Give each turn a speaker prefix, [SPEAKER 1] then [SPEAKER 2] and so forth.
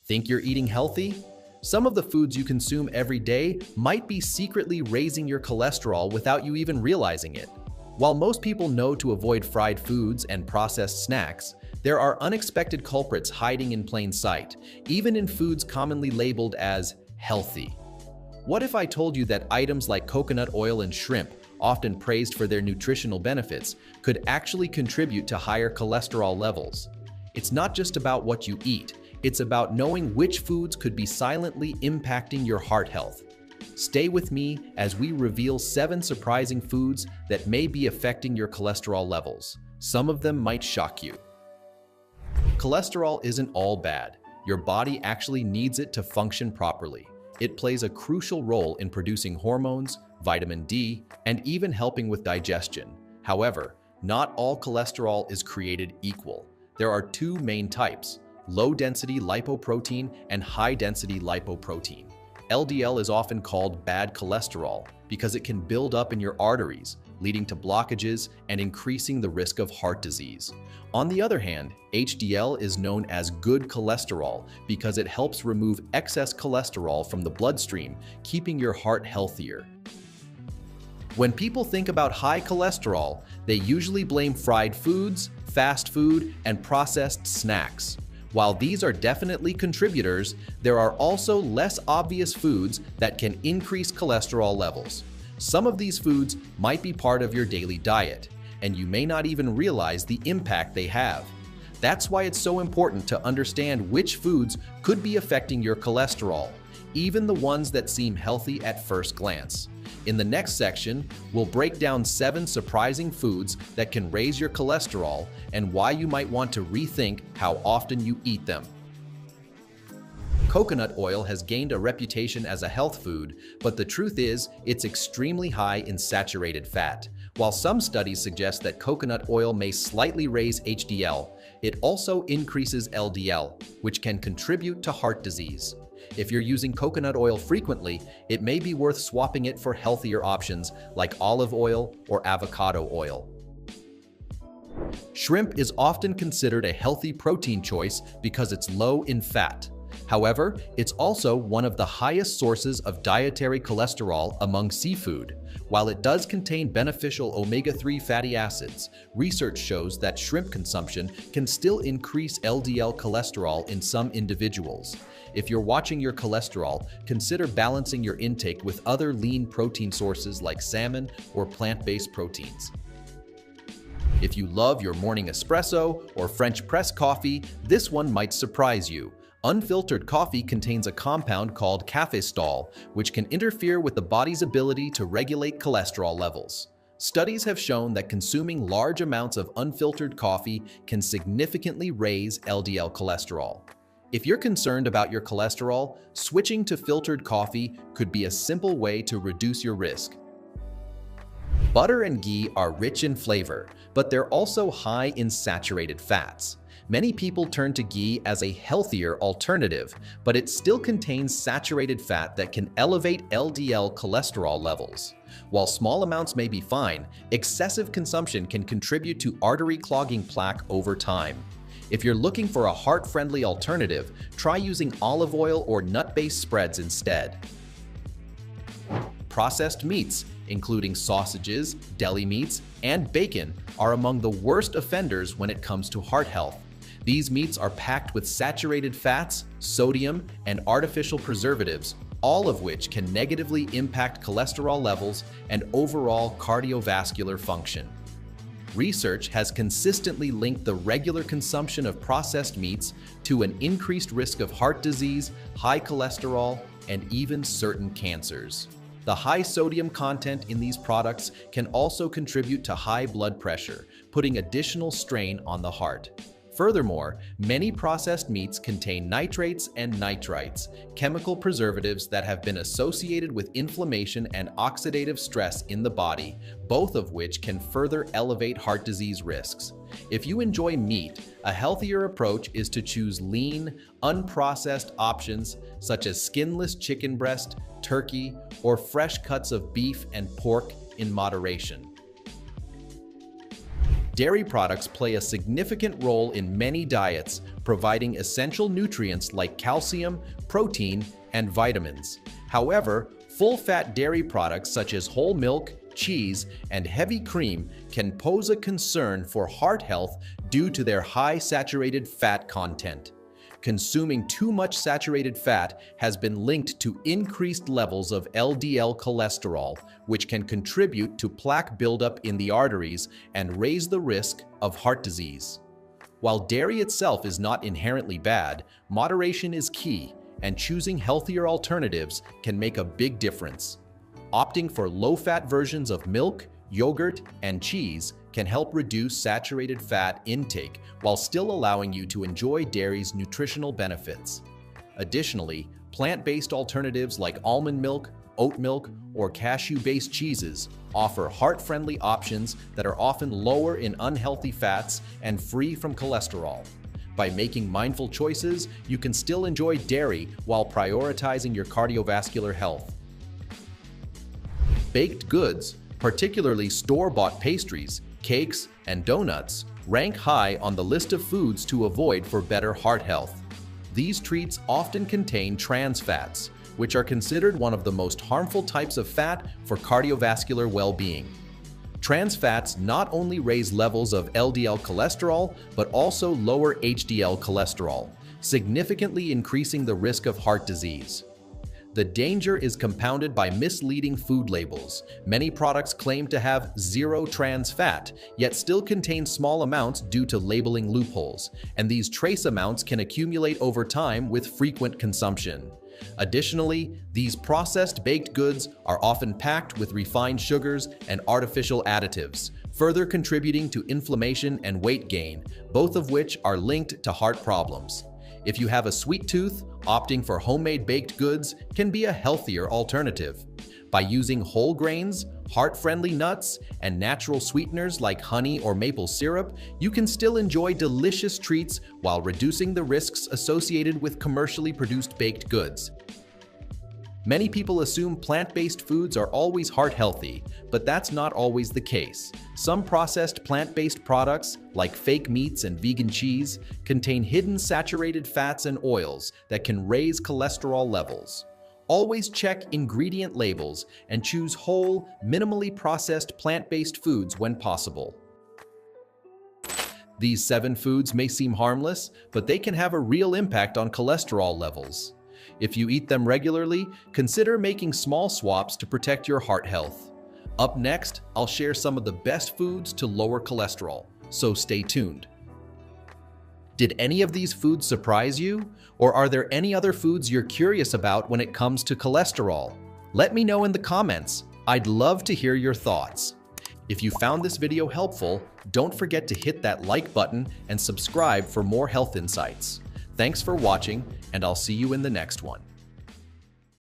[SPEAKER 1] Think you're eating healthy? Some of the foods you consume every day might be secretly raising your cholesterol without you even realizing it. While most people know to avoid fried foods and processed snacks, there are unexpected culprits hiding in plain sight, even in foods commonly labeled as healthy. What if I told you that items like coconut oil and shrimp, often praised for their nutritional benefits, could actually contribute to higher cholesterol levels? It's not just about what you eat, it's about knowing which foods could be silently impacting your heart health. Stay with me as we reveal 7 surprising foods that may be affecting your cholesterol levels. Some of them might shock you. Cholesterol isn't all bad. Your body actually needs it to function properly. It plays a crucial role in producing hormones, vitamin D, and even helping with digestion. However, not all cholesterol is created equal. There are 2 main types: low-density lipoprotein and high-density lipoprotein. LDL is often called bad cholesterol because it can build up in your arteries, leading to blockages and increasing the risk of heart disease. On the other hand, HDL is known as good cholesterol because it helps remove excess cholesterol from the bloodstream, keeping your heart healthier. When people think about high cholesterol, they usually blame fried foods, fast food, and processed snacks. While these are definitely contributors, there are also less obvious foods that can increase cholesterol levels. Some of these foods might be part of your daily diet, and you may not even realize the impact they have. That's why it's so important to understand which foods could be affecting your cholesterol, even the ones that seem healthy at first glance. In the next section, we'll break down 7 surprising foods that can raise your cholesterol and why you might want to rethink how often you eat them. Coconut oil has gained a reputation as a health food, but the truth is, it's extremely high in saturated fat. While some studies suggest that coconut oil may slightly raise HDL, it also increases LDL, which can contribute to heart disease. If you're using coconut oil frequently, it may be worth swapping it for healthier options like olive oil or avocado oil. Shrimp is often considered a healthy protein choice because it's low in fat. However, it's also one of the highest sources of dietary cholesterol among seafood. While it does contain beneficial omega-3 fatty acids, research shows that shrimp consumption can still increase LDL cholesterol in some individuals. If you're watching your cholesterol, consider balancing your intake with other lean protein sources like salmon or plant-based proteins. If you love your morning espresso or French press coffee, this one might surprise you. Unfiltered coffee contains a compound called cafestol, which can interfere with the body's ability to regulate cholesterol levels. Studies have shown that consuming large amounts of unfiltered coffee can significantly raise LDL cholesterol. If you're concerned about your cholesterol, switching to filtered coffee could be a simple way to reduce your risk. Butter and ghee are rich in flavor, but they're also high in saturated fats. Many people turn to ghee as a healthier alternative, but it still contains saturated fat that can elevate LDL cholesterol levels. While small amounts may be fine, excessive consumption can contribute to artery-clogging plaque over time. If you're looking for a heart-friendly alternative, try using olive oil or nut-based spreads instead. Processed meats, including sausages, deli meats, and bacon, are among the worst offenders when it comes to heart health. These meats are packed with saturated fats, sodium, and artificial preservatives, all of which can negatively impact cholesterol levels and overall cardiovascular function. Research has consistently linked the regular consumption of processed meats to an increased risk of heart disease, high cholesterol, and even certain cancers. The high sodium content in these products can also contribute to high blood pressure, putting additional strain on the heart. Furthermore, many processed meats contain nitrates and nitrites, chemical preservatives that have been associated with inflammation and oxidative stress in the body, both of which can further elevate heart disease risks. If you enjoy meat, a healthier approach is to choose lean, unprocessed options such as skinless chicken breast, turkey, or fresh cuts of beef and pork in moderation. Dairy products play a significant role in many diets, providing essential nutrients like calcium, protein, and vitamins. However, full-fat dairy products such as whole milk, cheese, and heavy cream can pose a concern for heart health due to their high saturated fat content. Consuming too much saturated fat has been linked to increased levels of LDL cholesterol, which can contribute to plaque buildup in the arteries and raise the risk of heart disease. While dairy itself is not inherently bad, moderation is key, and choosing healthier alternatives can make a big difference. Opting for low-fat versions of milk, yogurt, and cheese can help reduce saturated fat intake while still allowing you to enjoy dairy's nutritional benefits. Additionally, plant-based alternatives like almond milk, oat milk, or cashew-based cheeses offer heart-friendly options that are often lower in unhealthy fats and free from cholesterol. By making mindful choices, you can still enjoy dairy while prioritizing your cardiovascular health. Baked goods, particularly store-bought pastries, cakes, and donuts, rank high on the list of foods to avoid for better heart health. These treats often contain trans fats, which are considered one of the most harmful types of fat for cardiovascular well-being. Trans fats not only raise levels of LDL cholesterol, but also lower HDL cholesterol, significantly increasing the risk of heart disease. The danger is compounded by misleading food labels. Many products claim to have zero trans fat, yet still contain small amounts due to labeling loopholes, and these trace amounts can accumulate over time with frequent consumption. Additionally, these processed baked goods are often packed with refined sugars and artificial additives, further contributing to inflammation and weight gain, both of which are linked to heart problems. If you have a sweet tooth, opting for homemade baked goods can be a healthier alternative. By using whole grains, heart-friendly nuts, and natural sweeteners like honey or maple syrup, you can still enjoy delicious treats while reducing the risks associated with commercially produced baked goods. Many people assume plant-based foods are always heart-healthy, but that's not always the case. Some processed plant-based products, like fake meats and vegan cheese, contain hidden saturated fats and oils that can raise cholesterol levels. Always check ingredient labels and choose whole, minimally processed plant-based foods when possible. These 7 foods may seem harmless, but they can have a real impact on cholesterol levels. If you eat them regularly, consider making small swaps to protect your heart health. Up next, I'll share some of the best foods to lower cholesterol, so stay tuned. Did any of these foods surprise you? Or are there any other foods you're curious about when it comes to cholesterol? Let me know in the comments. I'd love to hear your thoughts. If you found this video helpful, don't forget to hit that like button and subscribe for more health insights. Thanks for watching, and I'll see you in the next one.